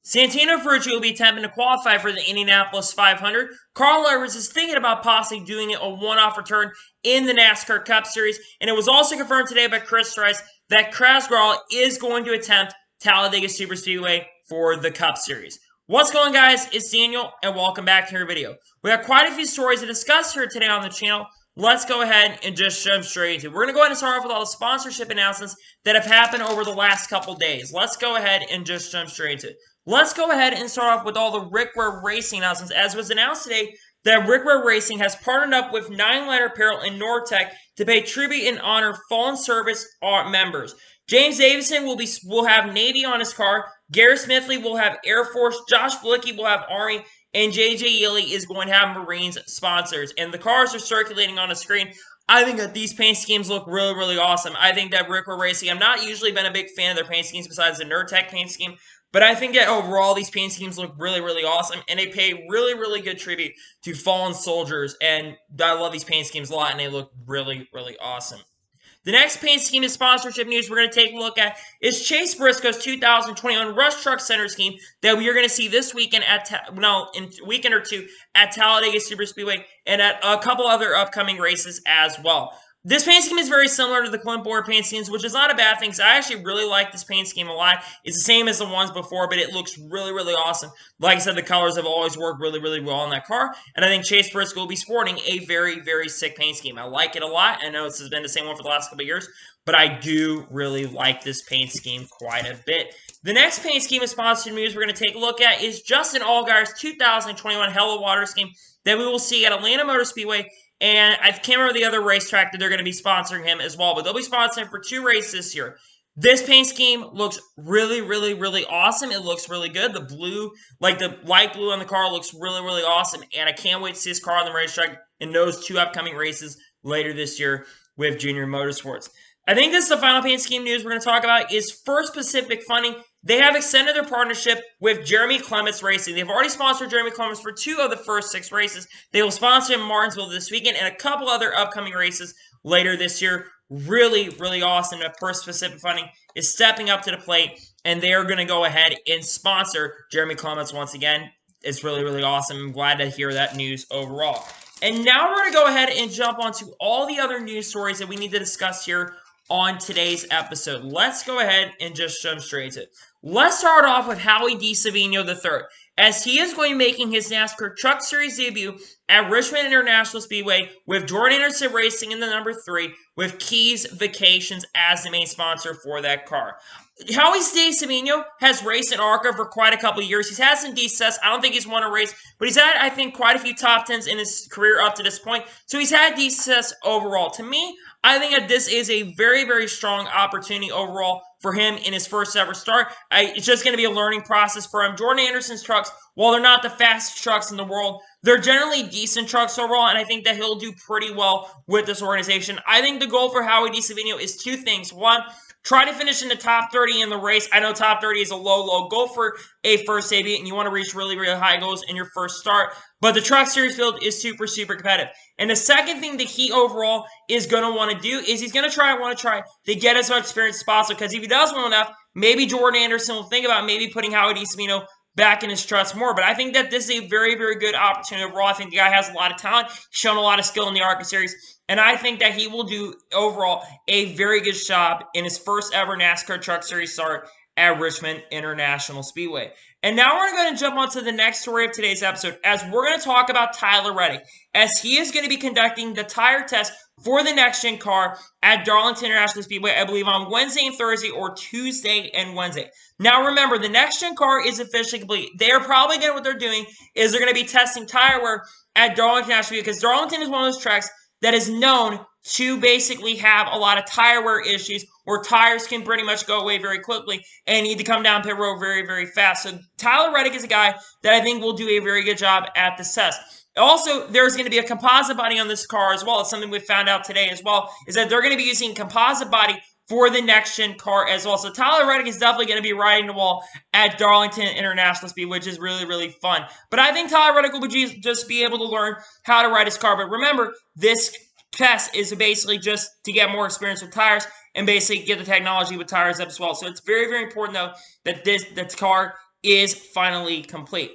Santino Ferrucci will be attempting to qualify for the Indianapolis 500. Carl Edwards is thinking about possibly doing it a one-off return in the NASCAR Cup Series. And it was also confirmed today by Chris Rice that Kaz Grala is going to attempt Talladega Superspeedway for the Cup Series. What's going on, guys? It's Daniel, and welcome back to your video. We have quite a few stories to discuss here today on the channel. Let's go ahead and just jump straight into it. We're going to go ahead and start off with all the sponsorship announcements that have happened over the last couple days. Let's go ahead and just jump straight into it. Let's go ahead and start off with all the Rick Ware Racing announcements. As was announced today, that Rick Ware Racing has partnered up with 9-Letter Apparel and Nortec to pay tribute and honor fallen service members. James Davison will have Navy on his car. Garrett Smithley will have Air Force. Josh Blicky will have Army. And JJ Yeley is going to have Marines sponsors. And the cars are circulating on the screen. I think that these paint schemes look really, really awesome. I think that Rick Ware Racing, I've not usually been a big fan of their paint schemes besides the Nurtec paint scheme. But I think that overall, these paint schemes look really, really awesome. And they pay really, really good tribute to fallen soldiers. And I love these paint schemes a lot. And they look really, really awesome. The next paint scheme is sponsorship news we're going to take a look at is Chase Briscoe's 2021 Rush Truck Center scheme that we are going to see this weekend in a weekend or two at Talladega Superspeedway and at a couple other upcoming races as well. This paint scheme is very similar to the Clint Bowyer paint schemes, which is not a bad thing, because I actually really like this paint scheme a lot. It's the same as the ones before, but it looks really, really awesome. Like I said, the colors have always worked really, really well on that car, and I think Chase Briscoe will be sporting a very, very sick paint scheme. I like it a lot. I know this has been the same one for the last couple of years, but I do really like this paint scheme quite a bit. The next paint scheme of sponsored news we're going to take a look at is Justin Allgaier's 2021 Hell of Water scheme that we will see at Atlanta Motor Speedway. And I can't remember the other racetrack that they're going to be sponsoring him as well, but they'll be sponsoring him for 2 races this year. This paint scheme looks really, really, really awesome. It looks really good. The blue, like the light blue on the car, looks really, really awesome. And I can't wait to see this car on the racetrack in those 2 upcoming races later this year with Junior Motorsports. I think this is the final paint scheme news we're going to talk about is First Pacific Funding. They have extended their partnership with Jeremy Clements Racing. They've already sponsored Jeremy Clements for 2 of the first 6 races. They will sponsor him in Martinsville this weekend and a couple other upcoming races later this year. Really, really awesome that First Pacific Funding is stepping up to the plate, and they are going to go ahead and sponsor Jeremy Clements once again. It's really, really awesome. I'm glad to hear that news overall. And now we're going to go ahead and jump onto all the other news stories that we need to discuss here on today's episode. Let's go ahead and just jump straight to it. Let's start off with Howie DeSavino III, as he is going to be making his NASCAR Truck Series debut at Richmond International Speedway with Jordan Anderson Racing in the number 3 with Keys Vacations as the main sponsor for that car. Howie DeSavino has raced in ARCA for quite a couple of years. He's had some decent success. I don't think he's won a race, but he's had, I think, quite a few top 10s in his career up to this point. So he's had decent success overall. To me, I think that this is a very, very strong opportunity overall for him in his first ever start. It's just going to be a learning process for him. Jordan Anderson's trucks, while they're not the fastest trucks in the world, they're generally decent trucks overall, and I think that he'll do pretty well with this organization. I think the goal for Howie DeSavino is 2 things. 1, try to finish in the top 30 in the race. I know top 30 is a low goal for a first debut, and you want to reach really, really high goals in your first start. But the Truck Series field is super, super competitive. And the second thing that he overall is going to want to do is he's going to want to try to get as much experience as possible. Because if he does well enough, maybe Jordan Anderson will think about maybe putting Howie DeSavino back in his trucks more. But I think that this is a very, very good opportunity overall. I think the guy has a lot of talent. He's shown a lot of skill in the ARCA Series. And I think that he will do overall a very good job in his first ever NASCAR Truck Series start at Richmond International Speedway. And now we're going to jump on to the next story of today's episode, as we're going to talk about Tyler Reddick, as he is going to be conducting the tire test for the next-gen car at Darlington International Speedway, I believe on Wednesday and Thursday, or Tuesday and Wednesday. Now remember, the next-gen car is officially complete. They are probably going to, what they're doing is they're going to be testing tire wear at Darlington International Speedway, because Darlington is one of those tracks that is known to basically have a lot of tire wear issues where tires can pretty much go away very quickly and need to come down pit road very, very fast. So Tyler Reddick is a guy that I think will do a very good job at this test. Also, there's going to be a composite body on this car as well. It's something we found out today as well, is that they're going to be using composite body for the next-gen car as well. So Tyler Reddick is definitely going to be riding the wall at Darlington International Speed, which is really, really fun. But I think Tyler Reddick will just be able to learn how to ride his car. But remember, this test is basically just to get more experience with tires and basically get the technology with tires up as well. So it's very, very important, though, that this car is finally complete.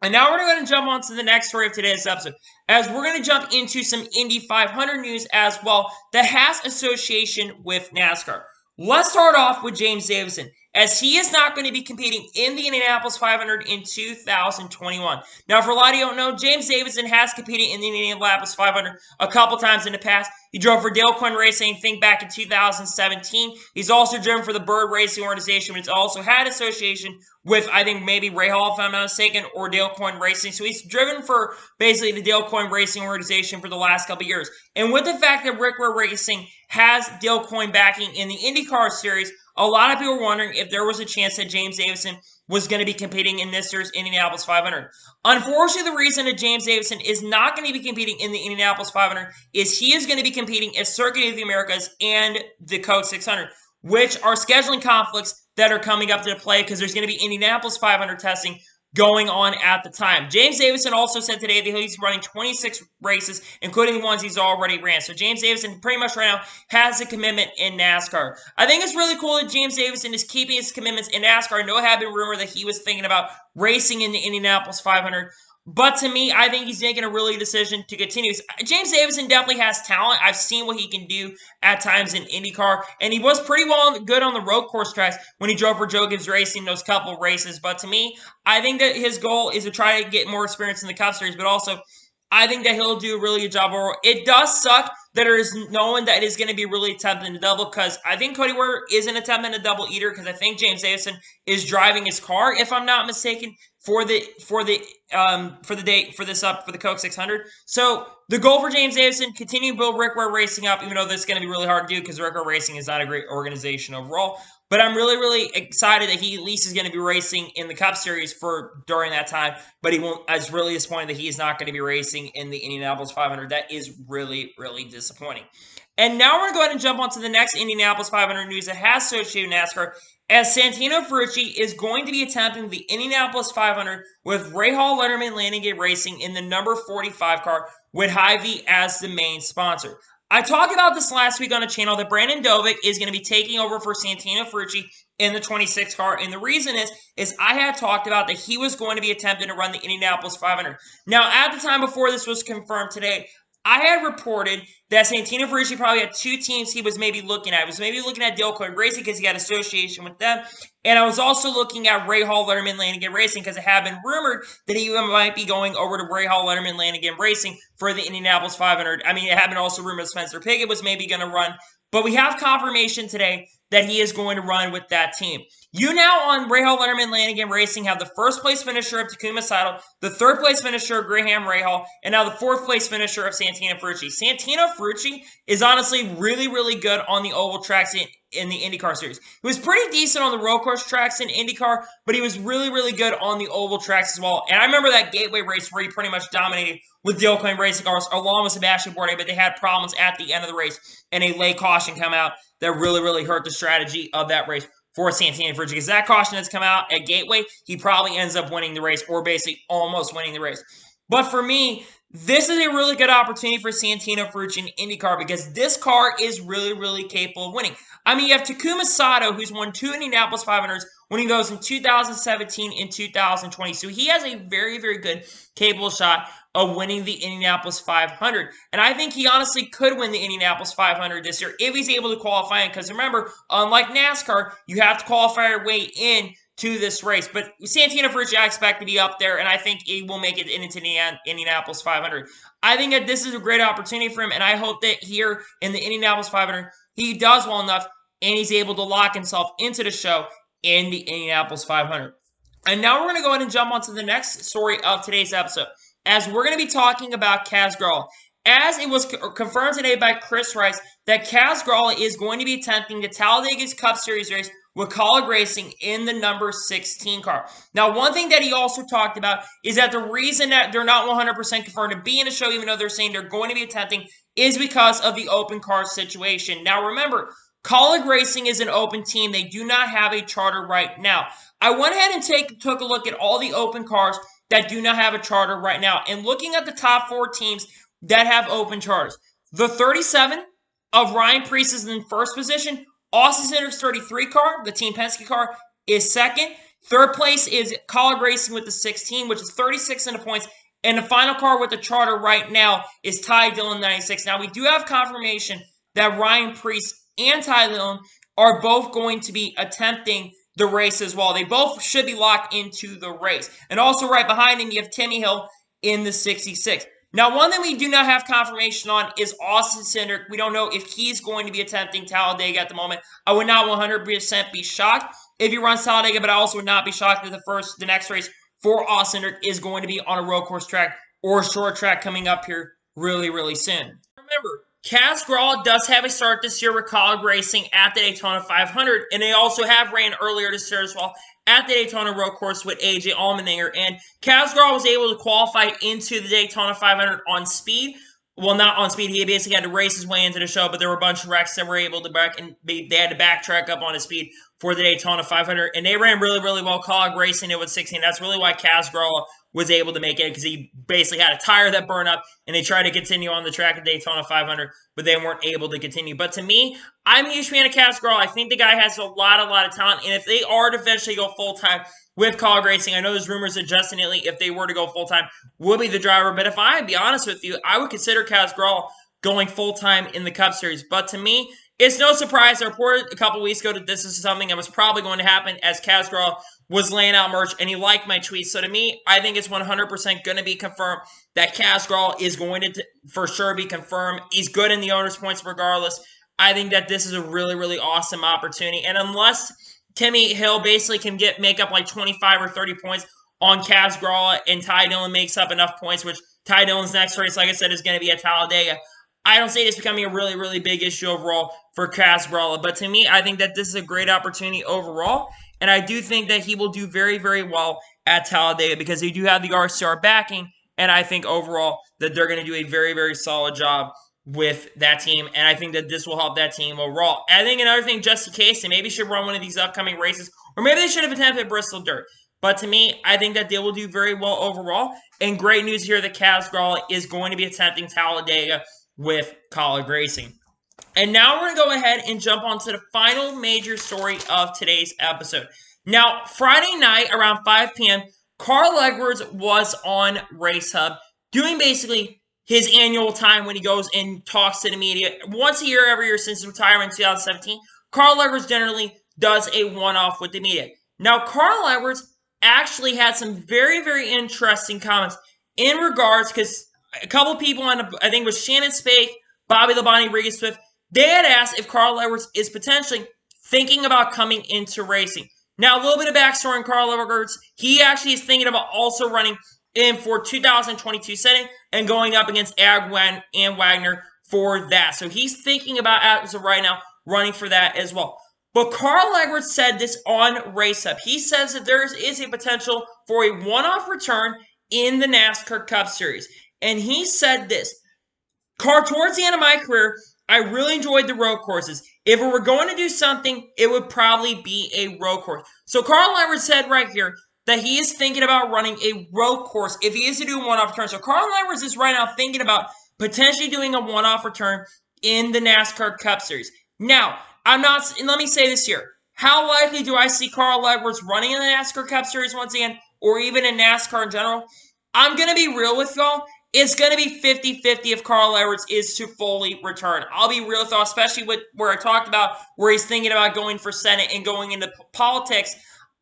And now we're going to jump on to the next story of today's episode, as we're going to jump into some Indy 500 news as well that has association with NASCAR. Let's start off with James Davison, as he is not going to be competing in the Indianapolis 500 in 2021. Now, for a lot of you who don't know, James Davison has competed in the Indianapolis 500 a couple times in the past. He drove for Dale Quinn Racing, think back in 2017. He's also driven for the Bird Racing organization, which also had association with, I think, maybe Ray Hall, if I'm not mistaken, or Dale Coyne Racing. So he's driven for basically the Dale Coyne Racing organization for the last couple years. And with the fact that Rick Ware Racing has Dale Coyne backing in the IndyCar series, a lot of people were wondering if there was a chance that James Davison was going to be competing in this year's Indianapolis 500. Unfortunately, the reason that James Davison is not going to be competing in the Indianapolis 500 is he is going to be competing at Circuit of the Americas and the Coke 600, which are scheduling conflicts that are coming up to play because there's going to be Indianapolis 500 testing going on at the time. James Davison also said today that he's running 26 races, including the ones he's already ran. So James Davison pretty much right now has a commitment in NASCAR. I think it's really cool that James Davison is keeping his commitments in NASCAR. I know it had been rumored that he was thinking about racing in the Indianapolis 500. But to me, I think he's making a really decision to continue. James Davison definitely has talent. I've seen what he can do at times in IndyCar, and he was pretty good on the road course tracks when he drove for Joe Gibbs Racing those couple of races. But to me, I think that his goal is to try to get more experience in the Cup Series, but also I think that he'll do a really good job overall. It does suck that there is no one that is going to be really attempting to double, because I think Cody Ware isn't attempting to double either, because I think James Davison is driving his car, if I'm not mistaken, for the Coke 600. So the goal for James Davison, continue to build Rick Ware Racing up, even though this is going to be really hard to do because Rick Ware Racing is not a great organization overall. But I'm really, really excited that he at least is going to be racing in the Cup Series during that time. But he won't. I was really disappointed that he is not going to be racing in the Indianapolis 500. That is really, really disappointing. And now we're going to go ahead and jump on to the next Indianapolis 500 news that has associated with NASCAR, as Santino Ferrucci is going to be attempting the Indianapolis 500 with Ray Hall Letterman Landing Gear Racing in the number 45 car with Hy-Vee as the main sponsor. I talked about this last week on the channel that Brandon Dovick is going to be taking over for Santino Ferrucci in the 26 car, and the reason is I had talked about that he was going to be attempting to run the Indianapolis 500. Now, at the time before this was confirmed today, I had reported that Santino Ferrucci probably had two teams he was maybe looking at. He was maybe looking at Dale Coyne Racing because he had association with them. And I was also looking at Ray Hall Letterman Landing Gear Racing because it had been rumored that he might be going over to Ray Hall Letterman Landing Gear Racing for the Indianapolis 500. I mean, it had been also rumored Spencer Pigot was maybe going to run. But we have confirmation today that he is going to run with that team. You now on Ray Hall Letterman Landing Gear Racing have the first place finisher of Takuma Sato, the third place finisher of Graham Rahal, and now the fourth place finisher of Santino Ferrucci. Santino Ferrucci is honestly really, really good on the oval tracks in the IndyCar series. He was pretty decent on the road course tracks in IndyCar, but he was really, really good on the oval tracks as well. And I remember that Gateway race where he pretty much dominated with Dale Coyne Racing cars along with Sebastian Bourdais, but they had problems at the end of the race, and a late caution come out that really, really hurt the strategy of that race for Santino Ferrucci, because that caution has come out at Gateway, he probably ends up winning the race, or basically almost winning the race. But for me, this is a really good opportunity for Santino Ferrucci in IndyCar, because this car is really, really capable of winning. I mean, you have Takuma Sato, who's won 2 Indianapolis 500s, winning those in 2017 and 2020. So he has a very, very good, capable shot of winning the Indianapolis 500. And I think he honestly could win the Indianapolis 500 this year if he's able to qualify in. Because remember, unlike NASCAR, you have to qualify your way in to this race. But Santino Ferrucci, I expect to be up there, and I think he will make it into the Indianapolis 500. I think that this is a great opportunity for him, and I hope that here in the Indianapolis 500, he does well enough, and he's able to lock himself into the show in the Indianapolis 500. And now we're going to go ahead and jump on to the next story of today's episode, as we're going to be talking about Kaz Grala. As it was confirmed today by Chris Rice that Kaz Grala is going to be attempting the Talladega's Cup Series race with Kaulig Racing in the number 16 car. Now, one thing that he also talked about is that the reason that they're not 100% confirmed to be in the show, even though they're saying they're going to be attempting, is because of the open car situation. Now, remember, Kaulig Racing is an open team. They do not have a charter right now. I went ahead and took a look at all the open cars that do not have a charter right now, and looking at the top 4 teams that have open charters. The 37 of Ryan Preece is in first position. Austin Cindric's 33 car, the Team Penske car, is second. Third place is College Racing with the 16, which is 36 in the points. And the final car with the charter right now is Ty Dillon 96. Now, we do have confirmation that Ryan Preece and Ty Dillon are both going to be attempting the race as well. They both should be locked into the race. And also right behind him, you have Timmy Hill in the 66. Now, one that we do not have confirmation on is Austin Cindric. We don't know if he's going to be attempting Talladega at the moment. I would not 100% be shocked if he runs Talladega, but I also would not be shocked if the next race for Austin Cindric is going to be on a road course track or a short track coming up here really, really soon. Remember, Kaz Grala does have a start this year with College Racing at the Daytona 500, and they also have ran earlier this year as well at the Daytona Road Course with AJ Allmendinger. And Kaz Grala was able to qualify into the Daytona 500 on speed. Well, not on speed. He basically had to race his way into the show, but there were a bunch of wrecks that were able to back, and they had to backtrack up on his speed for the Daytona 500. And they ran really, really well. College Racing it with 16. That's really why Kaz Grala was able to make it, because he basically had a tire that burned up, and they tried to continue on the track at Daytona 500, but they weren't able to continue. But to me, I'm a huge fan of Kaz Grala. I think the guy has a lot of talent, and if they are to eventually go full-time with College Racing, I know there's rumors that Justin Italy, if they were to go full-time, would be the driver, but if I be honest with you, I would consider Kaz Grala going full-time in the Cup Series. But to me, it's no surprise. I reported a couple weeks ago that this is something that was probably going to happen as Kaz Grala was laying out merch, and he liked my tweet. So to me, I think it's 100% going to be confirmed that Kaz Grala is going to for sure be confirmed. He's good in the owner's points regardless. I think that this is a really, really awesome opportunity. And unless Timmy Hill basically can make up like 25 or 30 points on Kaz Grala and Ty Dillon makes up enough points, which Ty Dillon's next race, like I said, is going to be at Talladega, I don't see this becoming a really, really big issue overall for Kaz Grala. But to me, I think that this is a great opportunity overall. And I do think that he will do very, very well at Talladega because they do have the RCR backing. And I think overall that they're going to do a very, very solid job with that team. And I think that this will help that team overall. I think another thing, just in case, they maybe should run one of these upcoming races. Or maybe they should have attempted Bristol Dirt. But to me, I think that they will do very well overall. And great news here that Kaz Grala is going to be attempting Talladega with College Racing. And now we're going to go ahead and jump on to the final major story of today's episode. Now, Friday night around 5 p.m., Carl Edwards was on Race Hub doing basically his annual time when he goes and talks to the media. Once a year, every year since his retirement in 2017, Carl Edwards generally does a one-off with the media. Now, Carl Edwards actually had some very, very interesting comments in regards, because a couple people on, I think it was Shannon Spake, Bobby Labonte, Regan Swift, they had asked if Carl Edwards is potentially thinking about coming into racing. Now, a little bit of backstory on Carl Edwards. He actually is thinking about also running in for 2022 setting and going up against Agwan and Wagner for that. So he's thinking about, as of right now, running for that as well. But Carl Edwards said this on Race Hub. He says that there is a potential for a one-off return in the NASCAR Cup Series. And he said this, towards the end of my career, I really enjoyed the road courses. If we were going to do something, it would probably be a road course. So Carl Edwards said right here that he is thinking about running a road course if he is to do a one-off return. So Carl Edwards is right now thinking about potentially doing a one-off return in the NASCAR Cup Series. Now, let me say this here. How likely do I see Carl Edwards running in the NASCAR Cup Series once again, or even in NASCAR in general? I'm going to be real with y'all. It's going to be 50-50 if Carl Edwards is to fully return. I'll be real with y'all, especially with where I talked about where he's thinking about going for Senate and going into politics.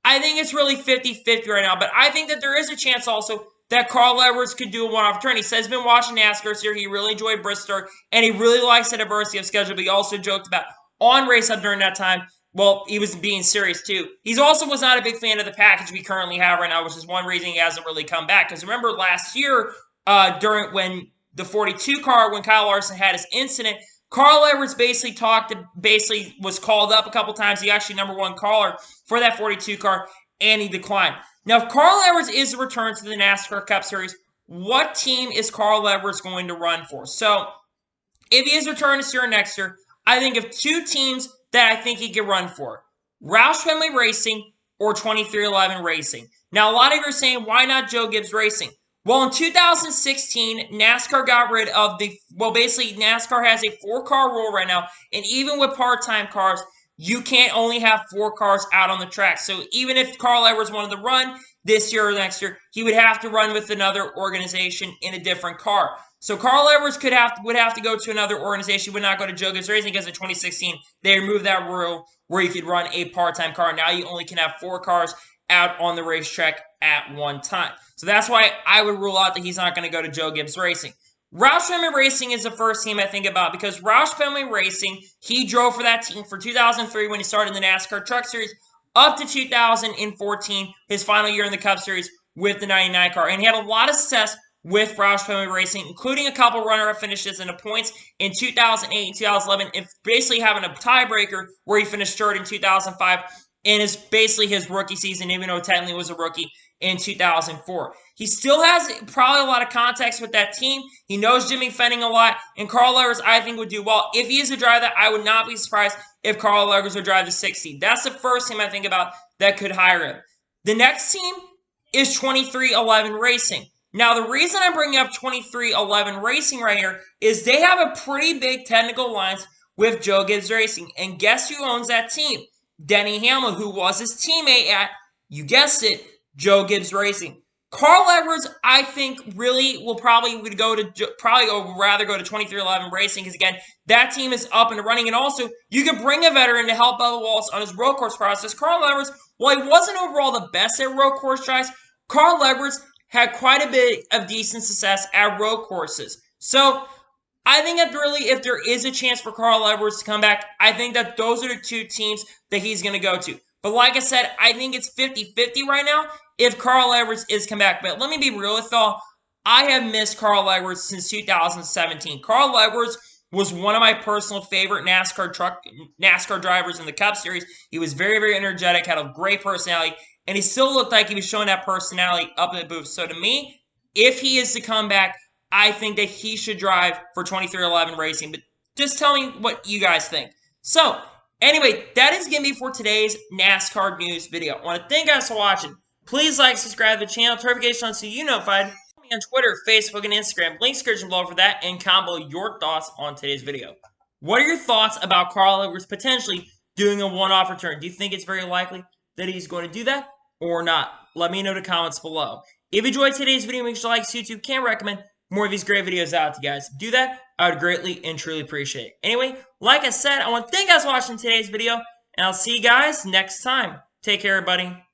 I think it's really 50-50 right now, but I think that there is a chance also that Carl Edwards could do a one-off return. He says he's been watching NASCAR this year. He really enjoyed Bristol, and he really likes the diversity of schedule, but he also joked about on Race Hub during that time, well, he was being serious too. He also was not a big fan of the package we currently have right now, which is one reason he hasn't really come back. Because remember last year, when the 42 car, when Kyle Larson had his incident, Carl Edwards basically was called up a couple times. He actually #1 caller for that 42 car, and he declined. Now, if Carl Edwards is to return to the NASCAR Cup Series, what team is Carl Edwards going to run for? So, if he is returned this year or next year, I think of two teams that I think he could run for. Roush Fenway Racing or 2311 Racing. Now, a lot of you are saying, why not Joe Gibbs Racing? Well, in 2016, NASCAR got rid of basically NASCAR has a 4-car rule right now, and even with part-time cars, you can't only have 4 cars out on the track. So even if Carl Edwards wanted to run this year or next year, he would have to run with another organization in a different car. So Carl Edwards would have to go to another organization, would not go to Joe Gibbs Racing, because in 2016 they removed that rule where you could run a part-time car. Now you only can have 4 cars out on the racetrack at one time. So that's why I would rule out that he's not going to go to Joe Gibbs Racing. Roush Fenway Racing is the first team I think about, because Roush Fenway Racing, he drove for that team for 2003 when he started in the NASCAR Truck Series up to 2014, his final year in the Cup Series with the 99 car. And he had a lot of success with Roush Fenway Racing, including a couple runner-up finishes in the points in 2008 and 2011, and basically having a tiebreaker where he finished third in 2005 in basically his rookie season, even though technically was a rookie in 2004. He still has probably a lot of contacts with that team. He knows Jimmy Fenning a lot, and Carl Edwards, I think, would do well. If he is a driver, I would not be surprised if Carl Edwards would drive the 6th seed. That's the first team I think about that could hire him. The next team is 2311 Racing. Now, the reason I'm bringing up 2311 Racing right here is they have a pretty big technical alliance with Joe Gibbs Racing. And guess who owns that team? Denny Hamlin, who was his teammate at, you guessed it, Joe Gibbs Racing. Carl Edwards, I think, really will rather go to 2311 Racing, because again, that team is up and running, and also you could bring a veteran to help Bubba Wallace on his road course process. Carl Edwards, while he wasn't overall the best at road course drives, Carl Edwards had quite a bit of decent success at road courses. So I think that really, if there is a chance for Carl Edwards to come back, I think that those are the 2 teams that he's going to go to. But like I said, I think it's 50-50 right now if Carl Edwards is come back. But let me be real with y'all. I have missed Carl Edwards since 2017. Carl Edwards was one of my personal favorite NASCAR drivers in the Cup Series. He was very, very energetic, had a great personality, and he still looked like he was showing that personality up in the booth. So to me, if he is to come back, I think that he should drive for 2311 Racing. But just tell me what you guys think. So, anyway, that is going to be for today's NASCAR news video. I want to thank you guys for watching. Please like, subscribe to the channel, turn notifications on so you're notified. Follow me on Twitter, Facebook, and Instagram. Links description below for that, and comment your thoughts on today's video. What are your thoughts about Carl Edwards potentially doing a one-off return? Do you think it's very likely that he's going to do that or not? Let me know in the comments below. If you enjoyed today's video, make sure to like so YouTube can recommend more of these great videos out to you guys. Do that, I would greatly and truly appreciate it. Anyway, like I said, I want to thank you guys for watching today's video, and I'll see you guys next time. Take care, everybody.